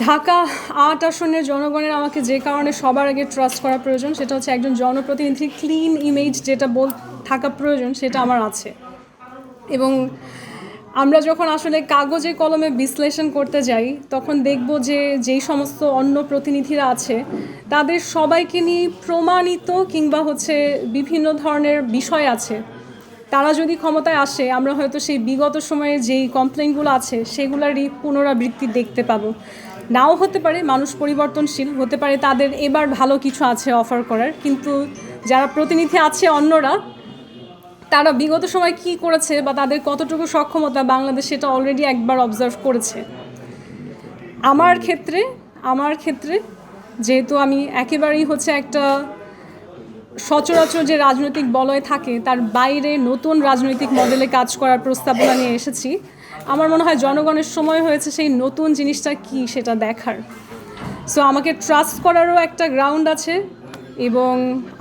ঢাকা ৮ আসনের জনগণের আমাকে যে কারণে সবার আগে ট্রাস্ট করা প্রয়োজন সেটা হচ্ছে একজন জনপ্রতিনিধির ক্লিন ইমেজ যেটা থাকা প্রয়োজন সেটা আমার আছে। এবং আমরা যখন আসলে কাগজে কলমে বিশ্লেষণ করতে যাই তখন দেখব যে যেই সমস্ত অন্য প্রতিনিধিরা আছে তাদের সবাইকে নিয়ে প্রমাণিত কিংবা হচ্ছে বিভিন্ন ধরনের বিষয় আছে। তারা যদি ক্ষমতায় আসে আমরা হয়তো সেই বিগত সময়ে যেই কমপ্লেনগুলো আছে সেগুলোরই পুনরাবৃত্তি দেখতে পাবো। নাও হতে পারে, মানুষ পরিবর্তনশীল, হতে পারে তাদের এবার ভালো কিছু আছে অফার করার, কিন্তু যারা প্রতিনিধি আছে অন্যরা তারা বিগত সময় কি করেছে বা তাদের কতটুকু সক্ষমতা বাংলাদেশ সেটা অলরেডি একবার অবজার্ভ করেছে। আমার ক্ষেত্রে যেহেতু আমি একেবারেই হচ্ছে একটা সচরাচর যে রাজনৈতিক বলয় থাকে তার বাইরে নতুন রাজনৈতিক মডেলে কাজ করার প্রস্তাবনা নিয়ে এসেছি। আমার মনে হয় জনগণের সময় হয়েছে সেই নতুন জিনিসটা কি সেটা দেখার। সো আমাকে ট্রাস্ট করারও একটা গ্রাউন্ড আছে এবং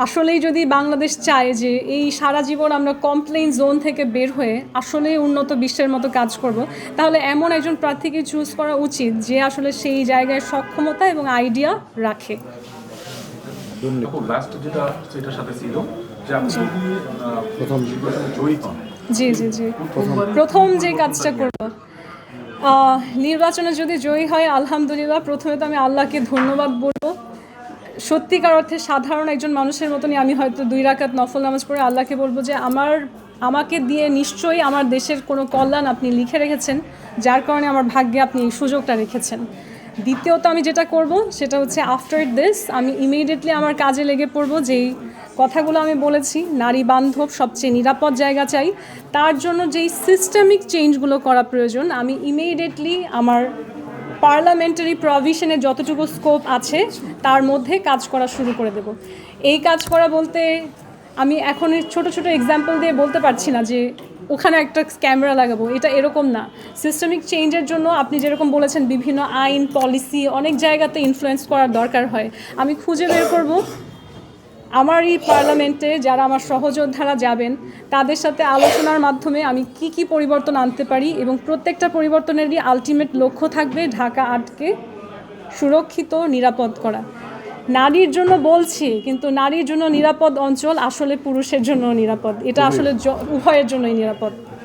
আসলেই যদি বাংলাদেশ চায় যে এই সারা জীবন আমরা কমপ্লেইন জোন থেকে বের হয়ে আসলেই উন্নত বিশ্বের মতো কাজ করব, তাহলে এমন একজন প্রার্থীকে চুজ করা উচিত যে আসলে সেই জায়গায় সক্ষমতা এবং আইডিয়া রাখে। জি জি জি প্রথম যে কাজটা করব নির্বাচনে যদি জয়ী হয় আলহামদুলিল্লাহ, প্রথমে তো আমি আল্লাহকে ধন্যবাদ বলবো। সত্যিকার অর্থে সাধারণ একজন মানুষের মতনই আমি হয়তো 2 রাকাত নফল নামাজ পড়ে আল্লাহকে বলবো যে আমাকে দিয়ে নিশ্চয়ই আমার দেশের কোনো কল্যাণ আপনি লিখে রেখেছেন, যার কারণে আমার ভাগ্যে আপনি এই সুযোগটা রেখেছেন। দ্বিতীয়ত আমি যেটা করব সেটা হচ্ছে আফটার দিস আমি ইমিডিয়েটলি আমার কাজে লেগে পড়ব। যেই কথাগুলো আমি বলেছি, নারী বান্ধব সবচেয়ে নিরাপদ জায়গা চাই, তার জন্য যেই সিস্টেমিক চেঞ্জগুলো করা প্রয়োজন আমি ইমিডিয়েটলি আমার পার্লামেন্টারি প্রভিশনে যতটুকু স্কোপ আছে তার মধ্যে কাজ করা শুরু করে দেব। এই কাজ করা বলতে আমি এখন ছোট ছোট এক্সাম্পল দিয়ে বলতে পারছি না যে ওখানে একটা ক্যামেরা লাগাবো, এটা এরকম না। সিস্টেমিক চেঞ্জের জন্য আপনি যেরকম বলেছেন বিভিন্ন আইন পলিসি অনেক জায়গাতে ইনফ্লুয়েন্স করার দরকার হয়। আমি খুঁজে বের করব আমার এই পার্লামেন্টে যারা আমার সহযোদ্ধারা যাবেন তাদের সাথে আলোচনার মাধ্যমে আমি কি পরিবর্তন আনতে পারি, এবং প্রত্যেকটা পরিবর্তনেরই আলটিমেট লক্ষ্য থাকবে ঢাকা 8কে সুরক্ষিত নিরাপদ করা। নারীর জন্য বলছি, কিন্তু নারীর জন্য নিরাপদ অঞ্চল আসলে পুরুষের জন্য নিরাপদ, এটা আসলে উভয়ের জন্যই নিরাপদ।